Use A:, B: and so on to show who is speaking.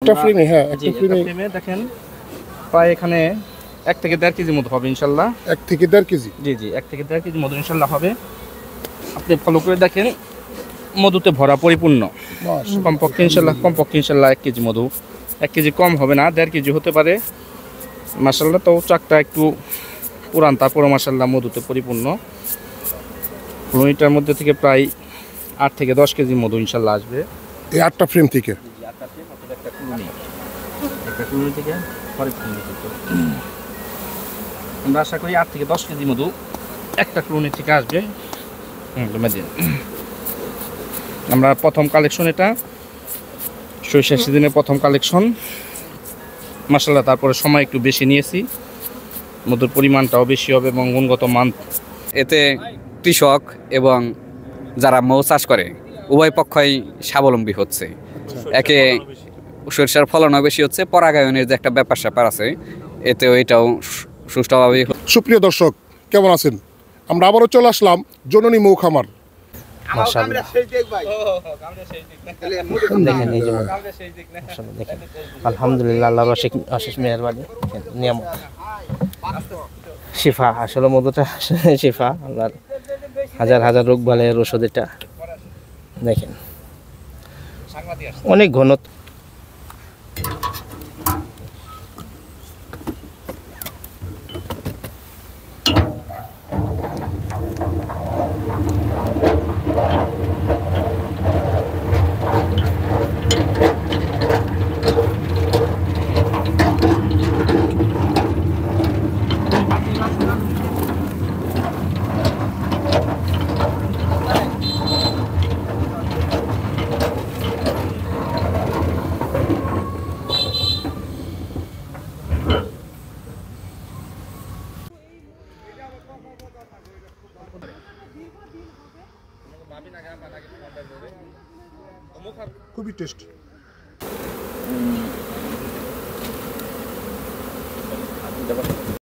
A: একটা ফ্রেমে, হ্যাঁ একটা
B: ফ্রেমে দেখেন প্রায় এখানে 1 থেকে 1.5 কেজি মধু হবে ইনশাল্লাহ।
A: 1 থেকে 1.5 কেজি?
B: জি 1 থেকে 1.5 কেজি মধু ইনশাল্লাহ হবে। আপনি ফলো করে দেখেন মধুতে ভরা পরিপূর্ণ। কমপক্ষে ইনশাল্লাহ 1 কেজি মধু, 1 কেজি কম হবে না, 1.5 কেজি হতে পারে মাশাল্লাহ। তো চাকটা একটু পুরান, তারপরে মাশাল্লাহ মধুতে পরিপূর্ণ। কলোনিটার মধ্যে থেকে প্রায় 8 থেকে 10 কেজি মধু ইনশাল্লাহ আসবে
A: এই 8টা ফ্রেম থেকে।
B: আমরা আশা করি 8 থেকে 10 কেজি মধু একটা কলোনি থেকে আসবে। আমরা প্রথম কালেকশন, এটা সরিষার সিজনের প্রথম কালেকশন মাশাল্লাহ। তারপরে সময় একটু বেশি নিয়েছি, মধুর পরিমাণটাও বেশি হবে এবং গুণগত মান।
C: এতে কৃষক এবং যারা মৌ চাষ করে উভয় পক্ষই স্বাবলম্বী হচ্ছে। একে সরিষার ফলনও বেশি হচ্ছে, পরাগায়নের যে একটা ব্যাপার স্যাপার আছে এতেও এটাও সুষ্ঠুভাবে।
A: সুপ্রিয় দর্শক, কেমন আছেন? আমরা আবারও চলে আসলাম জননী মৌ খামার।
D: আলহামদুলিল্লাহ, আল্লাহর অশেষ মেহেরবানি, নিয়ামত, শিফা। আসলে মধুটা শিফা, আল্লাহর হাজার হাজার রোগ বালাইয়ের ওষুধ। এটা দেখেন অনেক ঘন।
A: খুবই টেস্ট।